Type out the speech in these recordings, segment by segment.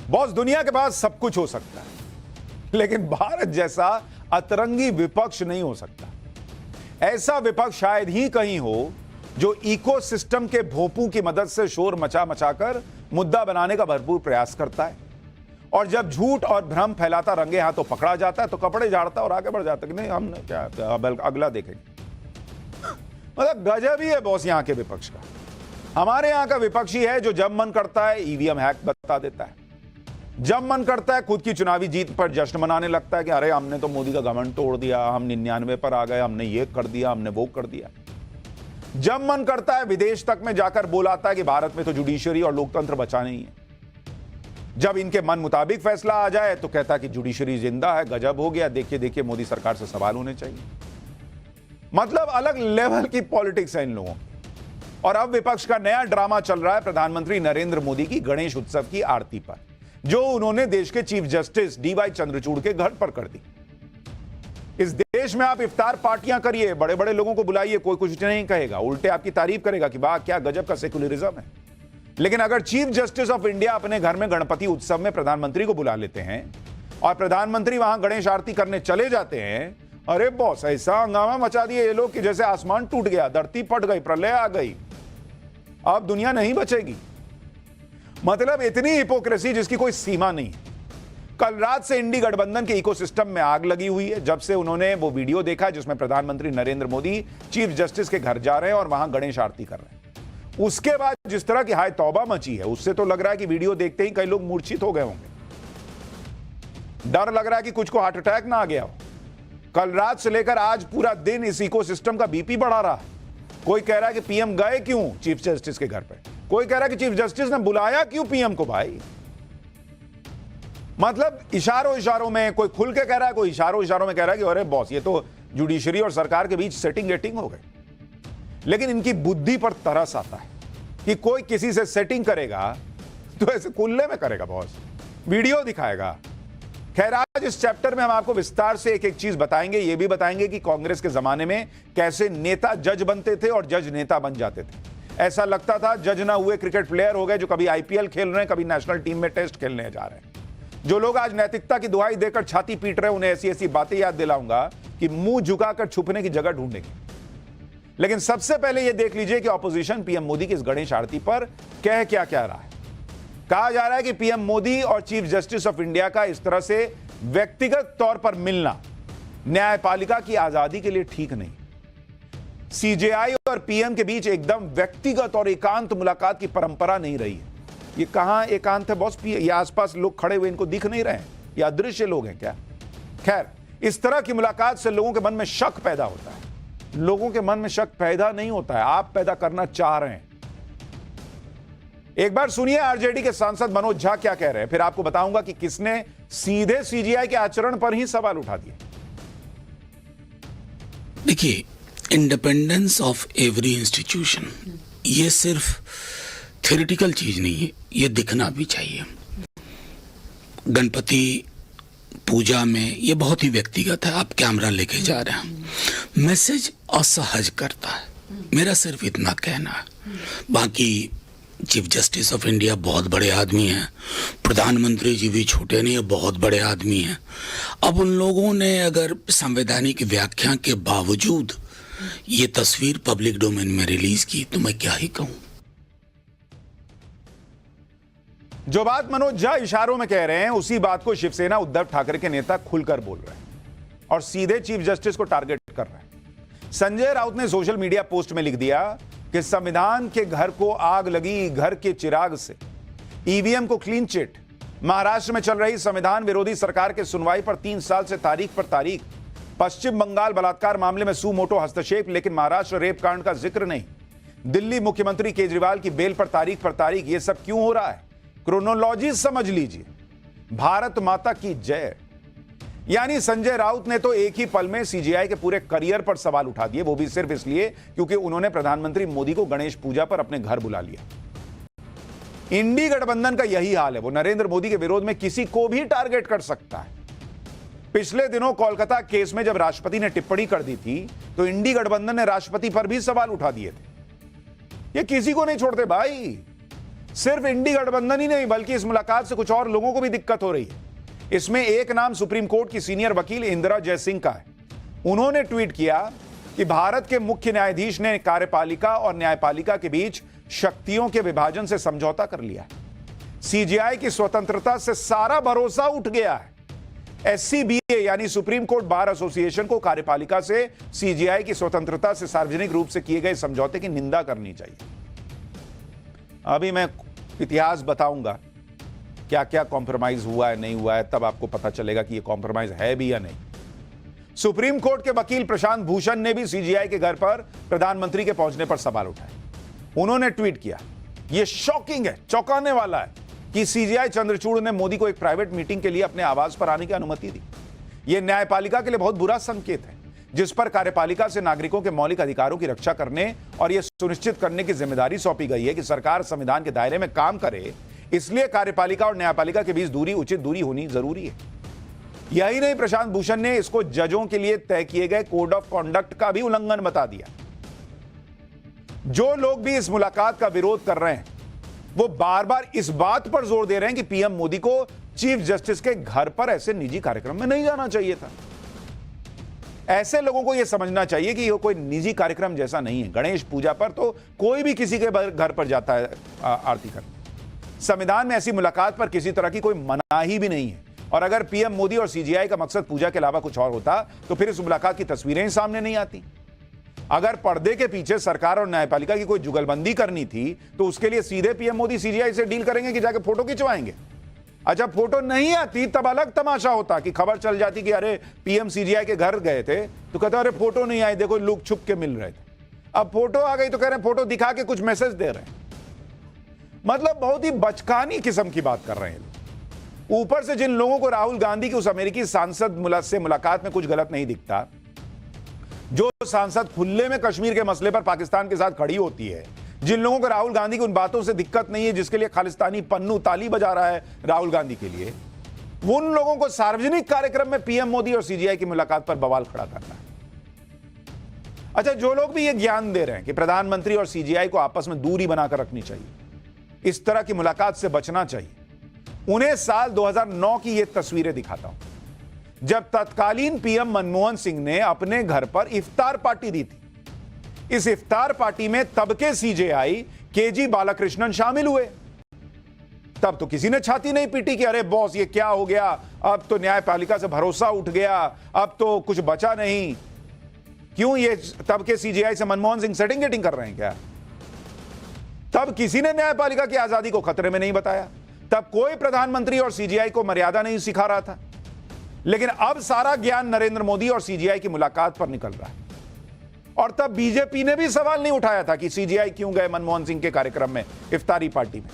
Boss, दुनिया के पास सब कुछ हो सकता है, लेकिन भारत जैसा अतरंगी विपक्ष नहीं हो सकता। ऐसा विपक्ष शायद ही कहीं हो जो इकोसिस्टम के भोंपू की मदद से शोर मचा मचाकर मुद्दा बनाने का भरपूर प्रयास करता है, और जब झूठ और भ्रम फैलाता रंगे हाथों पकड़ा जाता है तो कपड़े झाड़ता और आगे बढ़ जाता है कि नहीं, हमने क्या अगला देखेंगे। मतलब गजब ही है बॉस यहां के विपक्ष का। हमारे यहां का विपक्ष ही है जो जब मन करता है ईवीएम हैक बता देता है, जब मन करता है खुद की चुनावी जीत पर जश्न मनाने लगता है कि अरे हमने तो मोदी का घमंड तोड़ दिया, हम 99 पर आ गए, हमने ये कर दिया, हमने वो कर दिया। जब मन करता है विदेश तक में जाकर बोलाता है कि भारत में तो जुडिशरी और लोकतंत्र बचा नहीं है। जब इनके मन मुताबिक फैसला आ जाए तो कहता है कि जुडिशरी जिंदा है, गजब हो गया, देखिए देखिए मोदी सरकार से सवाल होने चाहिए। मतलब अलग लेवल की पॉलिटिक्स है इन लोगों की। और अब विपक्ष का नया ड्रामा चल रहा है प्रधानमंत्री नरेंद्र मोदी की गणेश उत्सव की आरती पर, जो उन्होंने देश के चीफ जस्टिस डीवाई चंद्रचूड़ के घर पर कर दी। इस देश में आप इफ्तार पार्टियां करिए, बड़े बड़े लोगों को बुलाइए, कोई कुछ नहीं कहेगा, उल्टे आपकी तारीफ करेगा कि वाह क्या गजब का सेकुलरिज्म है। लेकिन अगर चीफ जस्टिस ऑफ इंडिया अपने घर में गणपति उत्सव में प्रधानमंत्री को बुला लेते हैं और प्रधानमंत्री वहां गणेश आरती करने चले जाते हैं, अरे बॉस ऐसा हंगामा मचा दिए ये लोग कि जैसे आसमान टूट गया, धरती फट गई, प्रलय आ गई, अब दुनिया नहीं बचेगी। मतलब इतनी हिपोक्रेसी जिसकी कोई सीमा नहीं है। कल रात से इंडी गठबंधन के इकोसिस्टम में आग लगी हुई है, जब से उन्होंने वो वीडियो देखा जिसमें प्रधानमंत्री नरेंद्र मोदी चीफ जस्टिस के घर जा रहे हैं और वहां गणेश आरती कर रहे हैं। उसके बाद जिस तरह की हाय तौबा मची है, उससे तो लग रहा है कि वीडियो देखते ही कई लोग मूर्छित हो गए होंगे। डर लग रहा है कि कुछ को हार्ट अटैक ना आ गया हो। कल रात से लेकर आज पूरा दिन इस इकोसिस्टम का बीपी बढ़ा रहा है। कोई कह रहा है कि पीएम गए क्यों चीफ जस्टिस के घर पे, कोई कह रहा है कि चीफ जस्टिस ने बुलाया क्यों पीएम को। भाई मतलब इशारों इशारों में, कोई खुल के कह रहा है, कोई इशारों इशारों में कह रहा है कि अरे बॉस ये तो जुडिशरी और सरकार के बीच सेटिंग गेटिंग हो गई। लेकिन इनकी बुद्धि पर तरस आता है कि कोई किसी से सेटिंग करेगा तो ऐसे कुल्ले में करेगा बॉस, वीडियो दिखाएगा। खैर आज इस चैप्टर में हम आपको विस्तार से एक एक चीज बताएंगे। ये भी बताएंगे कि कांग्रेस के जमाने में कैसे नेता जज बनते थे और जज नेता बन जाते थे। ऐसा लगता था जज ना हुए क्रिकेट प्लेयर हो गए जो कभी आईपीएल खेल रहे हैं, कभी नेशनल टीम में टेस्ट खेलने जा रहे हैं। जो लोग आज नैतिकता की दुहाई देकर छाती पीट रहे हैं, उन्हें ऐसी ऐसी बातें याद दिलाऊंगा कि मुंह झुकाकर छुपने की जगह ढूंढेंगे। लेकिन सबसे पहले यह देख लीजिए कि ऑपोजिशन पीएम मोदी की इस गणेश आरती पर कह क्या कह रहा है। कहा जा रहा है कि पीएम मोदी और चीफ जस्टिस ऑफ इंडिया का इस तरह से व्यक्तिगत तौर पर मिलना न्यायपालिका की आजादी के लिए ठीक नहीं। सीजेआई और पीएम के बीच एकदम व्यक्तिगत और एकांत मुलाकात की परंपरा नहीं रही है। ये कहां एकांत है बॉस? ये आसपास लोग खड़े हुए इनको दिख नहीं रहे हैं, ये अदृश्य लोग हैं क्या? खैर इस तरह की मुलाकात से लोगों के मन में शक पैदा होता है। लोगों के मन में शक पैदा नहीं होता है, आप पैदा करना चाह रहे हैं। एक बार सुनिए आरजेडी के सांसद मनोज झा क्या कह रहे हैं, फिर आपको बताऊंगा कि किसने सीधे सीजीआई के आचरण पर ही सवाल उठा दिए। देखिए, इंडिपेंडेंस ऑफ एवरी इंस्टीट्यूशन ये सिर्फ थ्योरेटिकल चीज नहीं है, ये दिखना भी चाहिए। गणपति पूजा में ये बहुत ही व्यक्तिगत है, आप कैमरा लेके जा रहे हैं, मैसेज असहज करता है। मेरा सिर्फ इतना कहना है। बाकी चीफ जस्टिस ऑफ इंडिया बहुत बड़े आदमी हैं, प्रधानमंत्री जी भी छोटे नहीं है, बहुत बड़े आदमी हैं। अब उन लोगों ने अगर संवैधानिक व्याख्या के बावजूद ये तस्वीर पब्लिक डोमेन में रिलीज की तो मैं क्या ही कहूं। जो बात मनोज झा इशारों में कह रहे हैं उसी बात को शिवसेना उद्धव ठाकरे के नेता खुलकर बोल रहे हैं और सीधे चीफ जस्टिस को टारगेट कर रहे हैं। संजय राउत ने सोशल मीडिया पोस्ट में लिख दिया कि संविधान के घर को आग लगी, घर के चिराग से। ईवीएम को क्लीन चिट। महाराष्ट्र में चल रही संविधान विरोधी सरकार के सुनवाई पर 3 साल से तारीख पर तारीख। पश्चिम बंगाल बलात्कार मामले में सुमोटो हस्तक्षेप, लेकिन महाराष्ट्र रेप कांड का जिक्र नहीं। दिल्ली मुख्यमंत्री केजरीवाल की बेल पर तारीख। यह सब क्यों हो रहा है? क्रोनोलॉजी समझ लीजिए। भारत माता की जय। यानी संजय राउत ने तो एक ही पल में सीजीआई के पूरे करियर पर सवाल उठा दिए, वो भी सिर्फ इसलिए क्योंकि उन्होंने प्रधानमंत्री मोदी को गणेश पूजा पर अपने घर बुला लिया। इंडी गठबंधन का यही हाल है, वो नरेंद्र मोदी के विरोध में किसी को भी टारगेट कर सकता है। पिछले दिनों कोलकाता केस में जब राष्ट्रपति ने टिप्पणी कर दी थी तो इंडी गठबंधन ने राष्ट्रपति पर भी सवाल उठा दिए थे। ये किसी को नहीं छोड़ते भाई। सिर्फ इंडी गठबंधन ही नहीं बल्कि इस मुलाकात से कुछ और लोगों को भी दिक्कत हो रही है। इसमें एक नाम सुप्रीम कोर्ट की सीनियर वकील इंदिरा जयसिंह का है। उन्होंने ट्वीट किया कि भारत के मुख्य न्यायाधीश ने कार्यपालिका और न्यायपालिका के बीच शक्तियों के विभाजन से समझौता कर लिया। सीजेआई की स्वतंत्रता से सारा भरोसा उठ गया है। एससीबीए यानी सुप्रीम कोर्ट बार एसोसिएशन को कार्यपालिका से सीजेआई की स्वतंत्रता से सार्वजनिक रूप से किए गए समझौते की निंदा करनी चाहिए। अभी मैं इतिहास बताऊंगा क्या क्या कॉम्प्रोमाइज हुआ है नहीं हुआ है, तब आपको पता चलेगा कि यह कॉम्प्रोमाइज है भी या नहीं। सुप्रीम कोर्ट के वकील प्रशांत भूषण ने भी सीजेआई के घर पर प्रधानमंत्री के पहुंचने पर सवाल उठाए। उन्होंने ट्वीट किया, यह शॉकिंग है, चौंकाने वाला है कि सीजेआई चंद्रचूड़ ने मोदी को एक प्राइवेट मीटिंग के लिए अपने आवास पर आने की अनुमति दी। यह न्यायपालिका के लिए बहुत बुरा संकेत है, जिस पर कार्यपालिका से नागरिकों के मौलिक अधिकारों की रक्षा करने और यह सुनिश्चित करने की जिम्मेदारी सौंपी गई है कि सरकार संविधान के दायरे में काम करे। इसलिए कार्यपालिका और न्यायपालिका के बीच दूरी, उचित दूरी होनी जरूरी है। यही नहीं, प्रशांत भूषण ने इसको जजों के लिए तय किए गए कोड ऑफ कॉन्डक्ट का भी उल्लंघन बता दिया। जो लोग भी इस मुलाकात का विरोध कर रहे हैं वो बार बार इस बात पर जोर दे रहे हैं कि पीएम मोदी को चीफ जस्टिस के घर पर ऐसे निजी कार्यक्रम में नहीं जाना चाहिए था। ऐसे लोगों को यह समझना चाहिए कि यह कोई निजी कार्यक्रम जैसा नहीं है। गणेश पूजा पर तो कोई भी किसी के घर पर जाता है आरती करने। संविधान में ऐसी मुलाकात पर किसी तरह की कोई मनाही भी नहीं है। और अगर पीएम मोदी और सीजेआई का मकसद पूजा के अलावा कुछ और होता तो फिर इस मुलाकात की तस्वीरें ही सामने नहीं आती। अगर पर्दे के पीछे सरकार और न्यायपालिका की कोई जुगलबंदी करनी थी तो उसके लिए सीधे पीएम मोदी सीजेआई से डील करेंगे कि जाके फोटो खिंचवाएंगे। अच्छा, फोटो नहीं आती तब अलग तमाशा होता कि खबर चल जाती कि अरे पीएम सीजेआई के घर गए थे तो कहते अरे फोटो नहीं आई, देखो लोग छुप के मिल रहे थे। अब फोटो आ गई तो कह रहे हैं फोटो दिखा के कुछ मैसेज दे रहे हैं। मतलब बहुत ही बचकानी किस्म की बात कर रहे हैं। ऊपर से जिन लोगों को राहुल गांधी की उस अमेरिकी सांसद से मुलाकात में कुछ गलत नहीं दिखता, जो सांसद खुले में कश्मीर के मसले पर पाकिस्तान के साथ खड़ी होती है, जिन लोगों को राहुल गांधी की उन बातों से दिक्कत नहीं है जिसके लिए खालिस्तानी पन्नू ताली बजा रहा है राहुल गांधी के लिए, उन लोगों को सार्वजनिक कार्यक्रम में पीएम मोदी और सीजेआई की मुलाकात पर बवाल खड़ा करना है। अच्छा, जो लोग भी ये ज्ञान दे रहे हैं कि प्रधानमंत्री और सीजेआई को आपस में दूरी बनाकर रखनी चाहिए, इस तरह की मुलाकात से बचना चाहिए, उन्हें साल 2009 की ये तस्वीरें दिखाता हूं जब तत्कालीन पीएम मनमोहन सिंह ने अपने घर पर इफ्तार पार्टी दी थी। इस इफ्तार पार्टी में तब के सीजेआई केजी बालाकृष्णन शामिल हुए। तब तो किसी ने छाती नहीं पीटी कि अरे बॉस ये क्या हो गया, अब तो न्यायपालिका से भरोसा उठ गया, अब तो कुछ बचा नहीं। क्यों, ये तब के सीजेआई से मनमोहन सिंह सेटिंग गेटिंग कर रहे हैं क्या? तब किसी ने न्यायपालिका की आजादी को खतरे में नहीं बताया। तब कोई प्रधानमंत्री और सीजेआई को मर्यादा नहीं सिखा रहा था। लेकिन अब सारा ज्ञान नरेंद्र मोदी और सीजेआई की मुलाकात पर निकल रहा है। और तब बीजेपी ने भी सवाल नहीं उठाया था कि सीजेआई क्यों गए मनमोहन सिंह के कार्यक्रम में, इफ्तारी पार्टी में।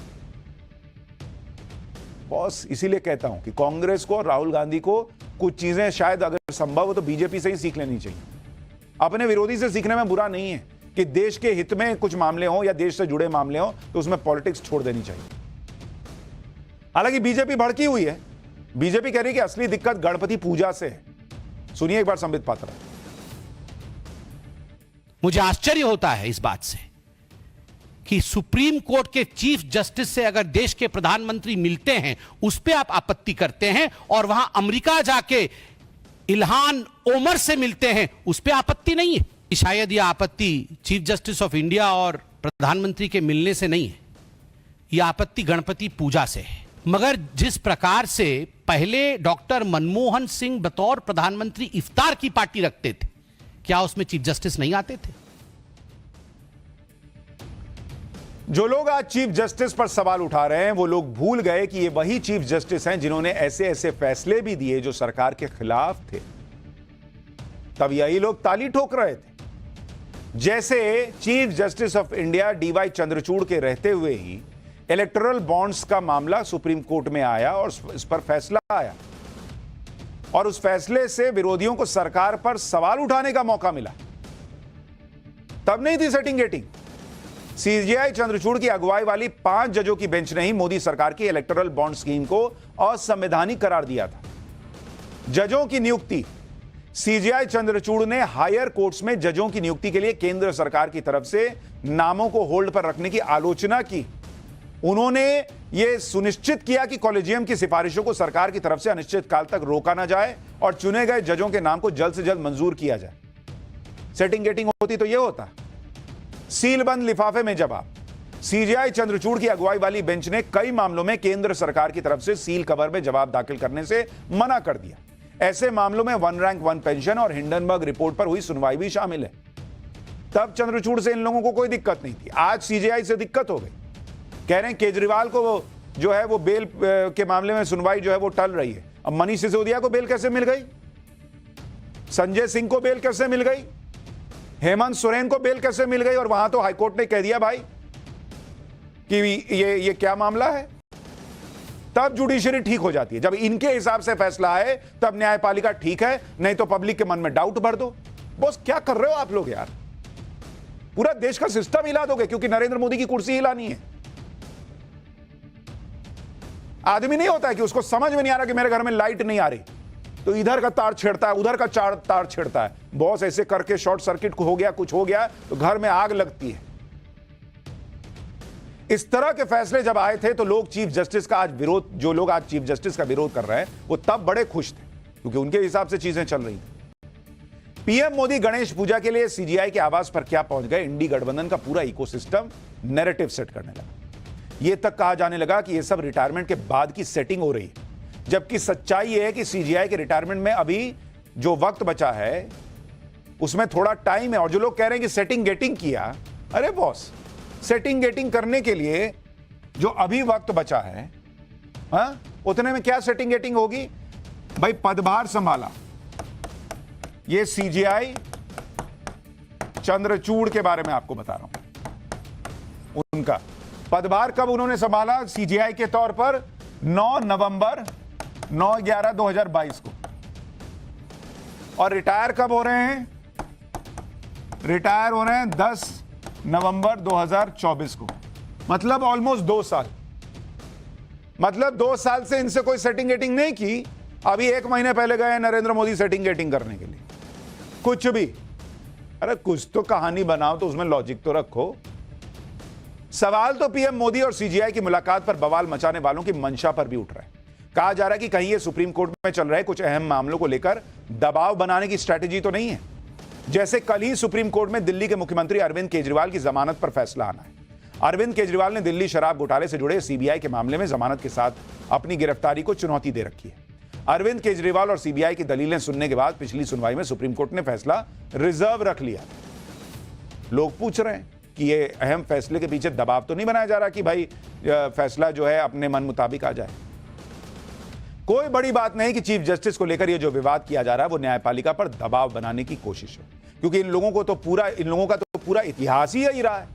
बॉस, इसीलिए कहता हूं कि कांग्रेस को और राहुल गांधी को कुछ चीजें शायद अगर संभव हो तो बीजेपी से ही सीख लेनी चाहिए। अपने विरोधी से सीखने में बुरा नहीं है कि देश के हित में कुछ मामले हो या देश से जुड़े मामले हो तो उसमें पॉलिटिक्स छोड़ देनी चाहिए। हालांकि बीजेपी भड़की हुई है। बीजेपी कह रही है कि असली दिक्कत गणपति पूजा से है। सुनिए एक बार संबित पात्रा। मुझे आश्चर्य होता है इस बात से कि सुप्रीम कोर्ट के चीफ जस्टिस से अगर देश के प्रधानमंत्री मिलते हैं उस पर आप आपत्ति करते हैं, और वहां अमेरिका जाके इल्हान ओमर से मिलते हैं उस पर आपत्ति नहीं है। शायद यह आपत्ति चीफ जस्टिस ऑफ इंडिया और प्रधानमंत्री के मिलने से नहीं है, यह आपत्ति गणपति पूजा से है। मगर जिस प्रकार से पहले डॉक्टर मनमोहन सिंह बतौर प्रधानमंत्री इफ्तार की पार्टी रखते थे, क्या उसमें चीफ जस्टिस नहीं आते थे? जो लोग आज चीफ जस्टिस पर सवाल उठा रहे हैं वो लोग भूल गए कि ये वही चीफ जस्टिस हैं जिन्होंने ऐसे ऐसे फैसले भी दिए जो सरकार के खिलाफ थे। तब यही लोग ताली ठोक रहे थे। जैसे chief justice of India DY Chandrachud के रहते हुए ही इलेक्टोरल बॉन्ड्स का मामला सुप्रीम कोर्ट में आया और इस पर फैसला आया, और उस फैसले से विरोधियों को सरकार पर सवाल उठाने का मौका मिला। तब नहीं थी सेटिंग गेटिंग। सीजेआई चंद्रचूड़ की अगुवाई वाली 5 जजों की बेंच ने ही मोदी सरकार की इलेक्टोरल बॉन्ड स्कीम को असंवैधानिक करार दिया था। जजों की नियुक्ति, सीजेआई चंद्रचूड़ ने हायर कोर्ट्स में जजों की नियुक्ति के लिए केंद्र सरकार की तरफ से नामों को होल्ड पर रखने की आलोचना की। उन्होंने यह सुनिश्चित किया कि कॉलेजियम की सिफारिशों को सरकार की तरफ से अनिश्चित काल तक रोका ना जाए और चुने गए जजों के नाम को जल्द से जल्द मंजूर किया जाए। सेटिंग गेटिंग होती तो यह होता। सील बंद लिफाफे में जवाब। सीजेआई चंद्रचूड़ की अगुवाई वाली बेंच ने कई मामलों में केंद्र सरकार की तरफ से सील कवर में जवाब दाखिल करने से मना कर दिया। ऐसे मामलों में वन रैंक वन पेंशन और हिंडनबर्ग रिपोर्ट पर हुई सुनवाई भी शामिल है। तब चंद्रचूड़ से इन लोगों को कोई दिक्कत नहीं थी, आज सीजेआई से दिक्कत हो गई। कह रहे हैं केजरीवाल को जो है वो बेल के मामले में सुनवाई जो है वो टल रही है। अब मनीष सिसोदिया को बेल कैसे मिल गई, संजय सिंह को बेल कैसे मिल गई, हेमंत सोरेन को बेल कैसे मिल गई, और वहां तो हाईकोर्ट ने कह दिया भाई कि ये क्या मामला है। तब जुडिशरी ठीक हो जाती है। जब इनके हिसाब से फैसला आए तब न्यायपालिका ठीक है, नहीं तो पब्लिक के मन में डाउट भर दो। बॉस क्या कर रहे हो आप लोग यार, पूरा देश का सिस्टम हिला दोगे क्योंकि नरेंद्र मोदी की कुर्सी हिलानी है। आदमी नहीं होता है कि उसको समझ में नहीं आ रहा कि मेरे घर में लाइट नहीं आ रही तो इधर का तार छेड़ता है, उधर का तार छेड़ता है। बॉस ऐसे करके शॉर्ट सर्किट हो गया, कुछ हो गया तो घर में आग लगती है। इस तरह के फैसले जब आए थे तो लोग चीफ जस्टिस का आज विरोध, जो लोग आज चीफ जस्टिस का विरोध कर रहे हैं वो तब बड़े खुश थे क्योंकि उनके हिसाब से चीजें चल रही थी। पीएम मोदी गणेश पूजा के लिए सीजीआई के आवास पर क्या पहुंच गए, इंडी गठबंधन का पूरा इकोसिस्टम नैरेटिव सेट करने लगा। यह तक कहा जाने लगा कि यह सब रिटायरमेंट के बाद की सेटिंग हो रही है, जबकि सच्चाई यह है कि सीजीआई के रिटायरमेंट में अभी जो वक्त बचा है उसमें थोड़ा टाइम है। और जो लोग कह रहे हैं कि सेटिंग गेटिंग किया, अरे बॉस सेटिंग गेटिंग करने के लिए जो अभी वक्त बचा है, हाँ, उतने में क्या सेटिंग गेटिंग होगी भाई। पदभार संभाला, ये सीजीआई चंद्रचूड़ के बारे में आपको बता रहा हूं। उनका पदभार कब उन्होंने संभाला सीजीआई के तौर पर, 9 नवंबर 9/11/2022 को। और रिटायर कब हो रहे हैं, रिटायर हो रहे हैं 10 नवंबर 2024 को। मतलब ऑलमोस्ट 2 साल, मतलब 2 साल से इनसे कोई सेटिंग गेटिंग नहीं की। अभी 1 महीने पहले गए नरेंद्र मोदी सेटिंग गेटिंग करने के लिए। कुछ भी, अरे कुछ तो कहानी बनाओ, तो उसमें लॉजिक तो रखो। सवाल तो पीएम मोदी और सीजीआई की मुलाकात पर बवाल मचाने वालों की मंशा पर भी उठ रहा है। कहा जा रहा है कि कहीं ये सुप्रीम कोर्ट में चल रहे कुछ अहम मामलों को लेकर दबाव बनाने की स्ट्रैटेजी तो नहीं है। जैसे कल ही सुप्रीम कोर्ट में दिल्ली के मुख्यमंत्री अरविंद केजरीवाल की जमानत पर फैसला आना है। अरविंद केजरीवाल ने दिल्ली शराब घोटाले से जुड़े सीबीआई के मामले में जमानत के साथ अपनी गिरफ्तारी को चुनौती दे रखी है। अरविंद केजरीवाल और सीबीआई की दलीलें सुनने के बाद पिछली सुनवाई में सुप्रीम कोर्ट ने फैसला रिजर्व रख लिया। लोग पूछ रहे हैं कि ये अहम फैसले के पीछे दबाव तो नहीं बनाया जा रहा कि भाई फैसला जो है अपने मन मुताबिक आ जाए। कोई बड़ी बात नहीं कि चीफ जस्टिस को लेकर ये जो विवाद किया जा रहा है वो न्यायपालिका पर दबाव बनाने की कोशिश है, क्योंकि इन लोगों का तो पूरा इतिहास ही यही रहा है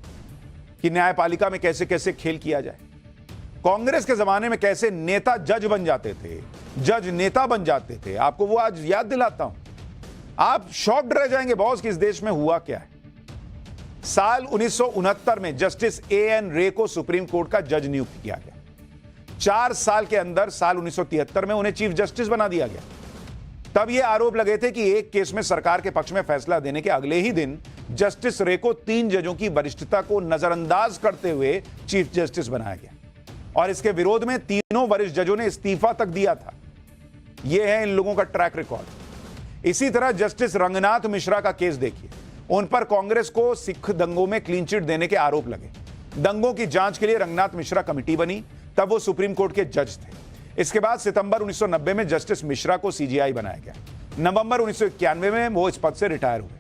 कि न्यायपालिका में कैसे कैसे खेल किया जाए। कांग्रेस के जमाने में कैसे नेता जज बन जाते थे, जज नेता बन जाते थे, आपको वो आज याद दिलाता हूं। आप शॉक्ड रह जाएंगे बॉस कि इस देश में हुआ क्या है। साल 1969 में जस्टिस एएन रे को सुप्रीम कोर्ट का जज नियुक्त किया गया। 4 साल के अंदर साल 1973 में उन्हें चीफ जस्टिस बना दिया गया। तब ये आरोप लगे थे कि एक केस में सरकार के पक्ष में फैसला देने के अगले ही दिन जस्टिस रे को 3 जजों की वरिष्ठता को नजरअंदाज करते हुए चीफ जस्टिस बनाया गया और इसके विरोध में तीनों वरिष्ठ जजों ने इस्तीफा तक दिया था। यह है इन लोगों का ट्रैक रिकॉर्ड। इसी तरह जस्टिस रंगनाथ मिश्रा का केस देखिए, उन पर कांग्रेस को सिख दंगों में क्लीन चिट देने के आरोप लगे। दंगों की जांच के लिए रंगनाथ मिश्रा कमेटी बनी, तब वो सुप्रीम कोर्ट के जज थे। इसके बाद सितंबर 1990 में जस्टिस मिश्रा को सीजीआई बनाया गया। नवंबर 1991 में वो इस पद से रिटायर हुए।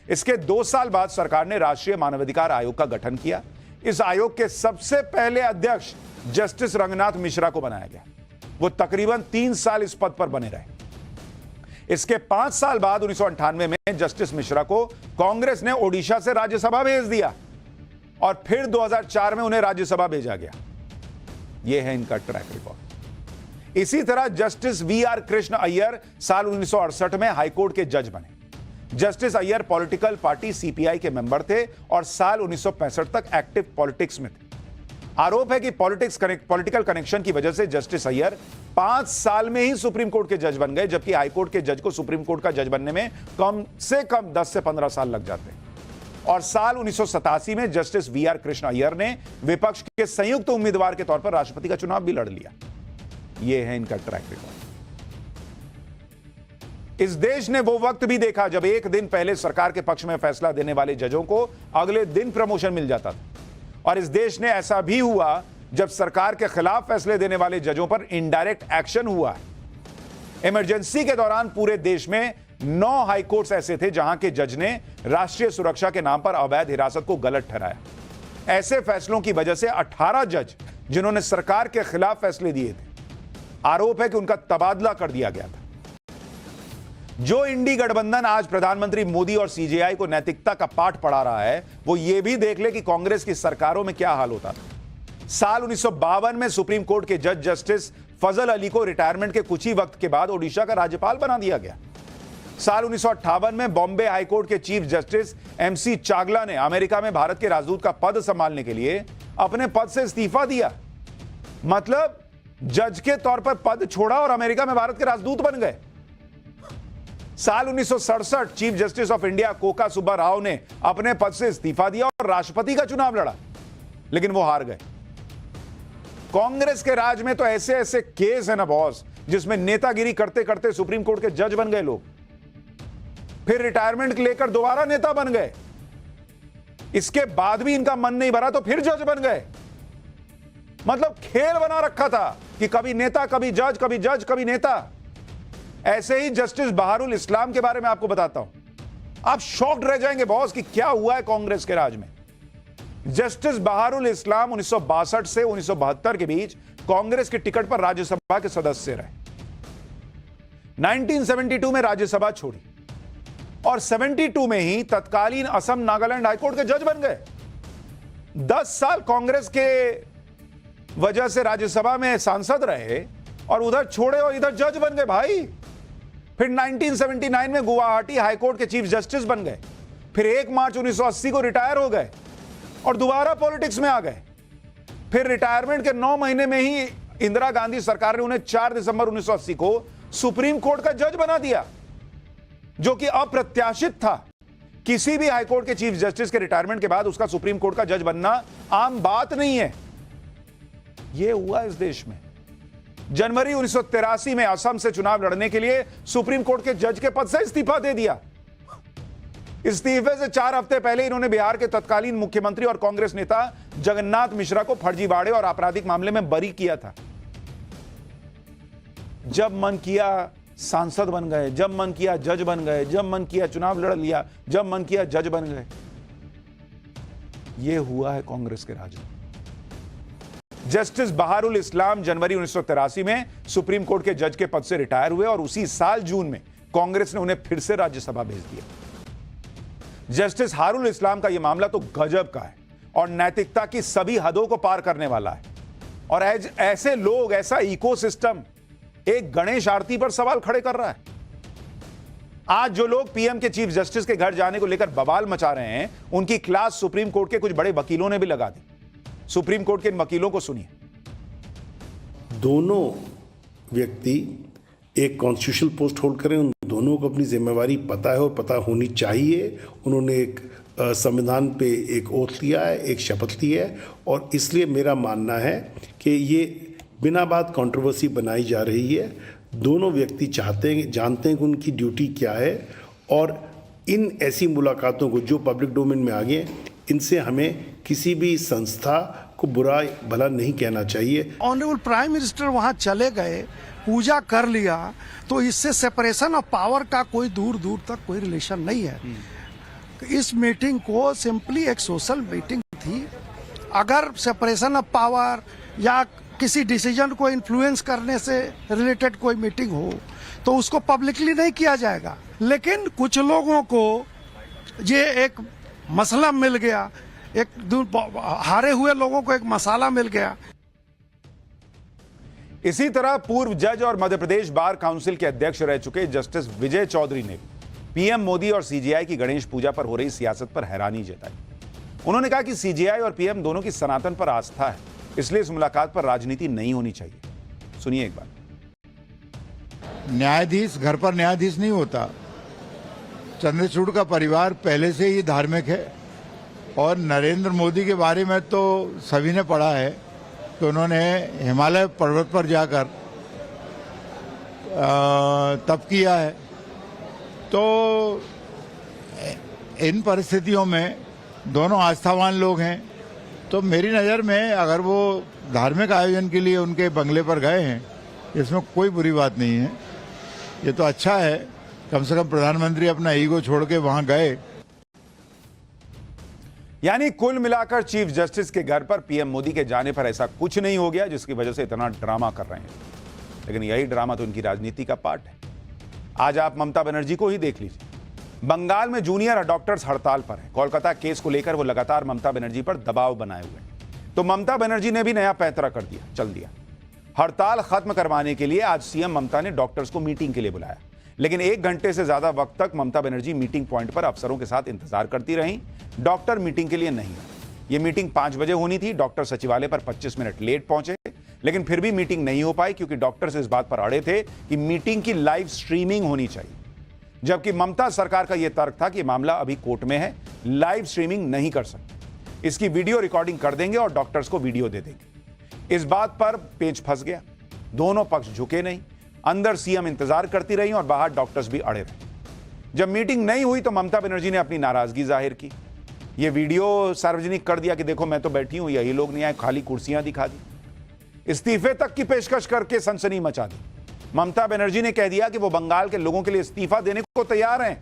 इसके 2 साल बाद सरकार ने राष्ट्रीय मानवाधिकार आयोग का गठन किया। इस आयोग के सबसे पहले अध्यक्ष जस्टिस रंगनाथ मिश्रा को बनाया गया। वो तकरीबन 3 साल इस पद पर बने रहे। इसके 5 साल बाद 1998 में जस्टिस मिश्रा को कांग्रेस ने ओडिशा से राज्यसभा भेज दिया और फिर 2004 में उन्हें राज्यसभा भेजा गया। यह है इनका ट्रैक रिकॉर्ड। इसी तरह जस्टिस वीआर कृष्ण अय्यर साल 1968 में हाईकोर्ट के जज बने। Justice Iyer political party CPI के मेंबर थे और साल 1965 तक एक्टिव पॉलिटिक्स में थे। आरोप है कि पॉलिटिकल कनेक्शन की वजह से जस्टिस अय्यर 5 साल में ही सुप्रीम कोर्ट के जज बन गए, जबकि हाईकोर्ट के जज को सुप्रीम कोर्ट का जज बनने में कम से कम 10 से 15 साल लग जाते हैं। और साल 1987 में जस्टिस वीआर कृष्ण अय्यर ने विपक्ष के संयुक्त उम्मीदवार के तौर पर राष्ट्रपति का चुनाव भी लड़ लिया। यह है इनका ट्रैक रिकॉर्ड। इस देश ने वो वक्त भी देखा जब एक दिन पहले सरकार के पक्ष में फैसला देने वाले जजों को अगले दिन प्रमोशन मिल जाता था, और इस देश ने ऐसा भी हुआ जब सरकार के खिलाफ फैसले देने वाले जजों पर इनडायरेक्ट एक्शन हुआ है। इमरजेंसी के दौरान पूरे देश में 9 हाईकोर्ट्स ऐसे थे जहां के जज ने राष्ट्रीय सुरक्षा के नाम पर अवैध हिरासत को गलत ठहराया। ऐसे फैसलों की वजह से 18 जज जिन्होंने सरकार के खिलाफ फैसले दिए थे, आरोप है कि उनका तबादला कर दिया गया था। जो इंडी गठबंधन आज प्रधानमंत्री मोदी और सीजेआई को नैतिकता का पाठ पढ़ा रहा है, वो ये भी देख ले कि कांग्रेस की सरकारों में क्या हाल होता था। साल 1952 में सुप्रीम कोर्ट के जज जस्टिस फजल अली को रिटायरमेंट के कुछ ही वक्त के बाद ओडिशा का राज्यपाल बना दिया गया। साल 1958 में बॉम्बे हाईकोर्ट के चीफ जस्टिस एमसी चागला ने अमेरिका में भारत के राजदूत का पद संभालने के लिए अपने पद से इस्तीफा दिया। मतलब जज के तौर पर पद छोड़ा और अमेरिका में भारत के राजदूत बन गए। साल 1967 chief justice of India Coca Subba Rao ने अपने पद से इस्तीफा दिया और राष्ट्रपति का चुनाव लड़ा, लेकिन वो हार गए। कांग्रेस के राज में तो ऐसे ऐसे केस है ना बॉस, जिसमें नेतागिरी करते करते सुप्रीम कोर्ट के जज बन गए लोग, फिर रिटायरमेंट लेकर दोबारा नेता बन गए। इसके बाद भी इनका मन नहीं भरा तो फिर जज बन गए। मतलब खेल बना रखा था कि कभी नेता, कभी जज, कभी जज, कभी नेता। ऐसे ही जस्टिस बहारुल इस्लाम के बारे में आपको बताता हूं, आप शॉक्ड रह जाएंगे बॉस कि क्या हुआ है कांग्रेस के राज में। जस्टिस बहारुल इस्लाम 1962 से 1972 के बीच कांग्रेस के टिकट पर राज्यसभा के सदस्य रहे। 1972 में राज्यसभा छोड़ी और 72 में ही तत्कालीन असम नागालैंड हाईकोर्ट के जज बन गए। 10 साल कांग्रेस के वजह से राज्यसभा में सांसद रहे और उधर छोड़े और इधर जज बन गए भाई। फिर 1979 में गुवाहाटी हाईकोर्ट के चीफ जस्टिस बन गए। फिर 1 मार्च 1980 को रिटायर हो गए और दोबारा पॉलिटिक्स में आ गए। फिर रिटायरमेंट के 9 महीने में ही इंदिरा गांधी सरकार ने उन्हें 4 दिसंबर 1980 को सुप्रीम कोर्ट का जज बना दिया, जो कि अप्रत्याशित था। किसी भी हाईकोर्ट के चीफ जस्टिस के रिटायरमेंट के बाद उसका सुप्रीम कोर्ट का जज बनना आम बात नहीं है। यह हुआ इस देश में। जनवरी 1983 में असम से चुनाव लड़ने के लिए सुप्रीम कोर्ट के जज के पद से इस्तीफा दे दिया। इस्तीफे से 4 हफ्ते पहले इन्होंने बिहार के तत्कालीन मुख्यमंत्री और कांग्रेस नेता जगन्नाथ मिश्रा को फर्जीवाड़े और आपराधिक मामले में बरी किया था। जब मन किया सांसद बन गए, जब मन किया जज बन गए, जब मन किया चुनाव लड़ लिया, जब मन किया जज बन गए। यह हुआ है कांग्रेस के राज में। जस्टिस बहारुल इस्लाम जनवरी 1983 में सुप्रीम कोर्ट के जज के पद से रिटायर हुए और उसी साल जून में कांग्रेस ने उन्हें फिर से राज्यसभा भेज दिया। जस्टिस हारुल इस्लाम का यह मामला तो गजब का है और नैतिकता की सभी हदों को पार करने वाला है। और ऐसे लोग, ऐसा इकोसिस्टम एक गणेश आरती पर सवाल खड़े कर रहा है। आज जो लोग पीएम के चीफ जस्टिस के घर जाने को लेकर बवाल मचा रहे हैं, उनकी क्लास सुप्रीम कोर्ट के कुछ बड़े वकीलों ने भी लगा दी। सुप्रीम कोर्ट के इन वकीलों को सुनिए। दोनों व्यक्ति एक कॉन्स्टिट्यूशनल पोस्ट होल्ड करें, उन दोनों को अपनी जिम्मेवारी पता है और पता होनी चाहिए। उन्होंने एक संविधान पे एक ओथ लिया है, एक शपथ ली है, और इसलिए मेरा मानना है कि ये बिना बात कंट्रोवर्सी बनाई जा रही है। दोनों व्यक्ति जानते हैं कि उनकी ड्यूटी क्या है, और इन ऐसी मुलाकातों को जो पब्लिक डोमेन में आ गए, इनसे हमें किसी भी संस्था को बुरा भला नहीं कहना चाहिए। ऑनरेबल प्राइम मिनिस्टर वहां चले गए, पूजा कर लिया, तो इससे सेपरेशन ऑफ पावर का कोई दूर दूर तक कोई रिलेशन नहीं है। इस मीटिंग को सिंपली एक सोशल मीटिंग थी। अगर सेपरेशन ऑफ पावर या किसी डिसीजन को इन्फ्लुएंस करने से रिलेटेड कोई मीटिंग हो तो उसको पब्लिकली नहीं किया जाएगा। लेकिन कुछ लोगों को ये एक मसला मिल गया, हारे हुए लोगों को एक मसाला मिल गया। इसी तरह पूर्व जज और मध्य प्रदेश बार काउंसिल के अध्यक्ष रह चुके जस्टिस विजय चौधरी ने पीएम मोदी और सीजेआई की गणेश पूजा पर हो रही सियासत पर हैरानी जताई। उन्होंने कहा कि सीजेआई और पीएम दोनों की सनातन पर आस्था है, इसलिए इस मुलाकात पर राजनीति नहीं होनी चाहिए। सुनिए एक बार। न्यायाधीश घर पर न्यायाधीश नहीं होता। चंद्रचूड़ का परिवार पहले से ही धार्मिक है और नरेंद्र मोदी के बारे में तो सभी ने पढ़ा है कि उन्होंने हिमालय पर्वत पर जाकर तप किया है। तो इन परिस्थितियों में दोनों आस्थावान लोग हैं, तो मेरी नज़र में अगर वो धार्मिक आयोजन के लिए उनके बंगले पर गए हैं, इसमें कोई बुरी बात नहीं है। ये तो अच्छा है, कम से कम प्रधानमंत्री अपना ईगो छोड़ के वहां गए। यानी कुल मिलाकर चीफ जस्टिस के घर पर पीएम मोदी के जाने पर ऐसा कुछ नहीं हो गया जिसकी वजह से इतना ड्रामा कर रहे हैं, लेकिन यही ड्रामा तो उनकी राजनीति का पार्ट है। आज आप ममता बनर्जी को ही देख लीजिए, बंगाल में जूनियर डॉक्टर्स हड़ताल पर हैं। कोलकाता केस को लेकर वो लगातार ममता बनर्जी पर दबाव बनाए हुए हैं, तो ममता बनर्जी ने भी नया पैंतरा कर दिया, चल दिया। हड़ताल खत्म करवाने के लिए आज सीएम ममता ने डॉक्टर्स को मीटिंग के लिए बुलाया, लेकिन 1 घंटे से ज्यादा वक्त तक ममता बनर्जी मीटिंग पॉइंट पर अफसरों के साथ इंतजार करती रहीं। डॉक्टर मीटिंग के लिए नहीं आए। ये मीटिंग 5 बजे होनी थी। डॉक्टर सचिवालय पर 25 मिनट लेट पहुंचे, लेकिन फिर भी मीटिंग नहीं हो पाई क्योंकि डॉक्टर्स इस बात पर अड़े थे कि मीटिंग की लाइव स्ट्रीमिंग होनी चाहिए, जबकि ममता सरकार का यह तर्क था कि मामला अभी कोर्ट में है, लाइव स्ट्रीमिंग नहीं कर सकते, इसकी वीडियो रिकॉर्डिंग कर देंगे और डॉक्टर्स को वीडियो दे देंगे। इस बात पर पेच फंस गया, दोनों पक्ष झुके नहीं। अंदर सीएम इंतजार करती रही और बाहर डॉक्टर्स भी अड़े रहे। जब मीटिंग नहीं हुई तो ममता बनर्जी ने अपनी नाराजगी जाहिर की। ये वीडियो सार्वजनिक कर दिया कि देखो मैं तो बैठी हूं, यही लोग नहीं आए, खाली कुर्सियां दिखा दी। इस्तीफे तक की पेशकश करके सनसनी मचा दी। ममता बनर्जी ने कह दिया कि वो बंगाल के लोगों के लिए इस्तीफा देने को तैयार हैं,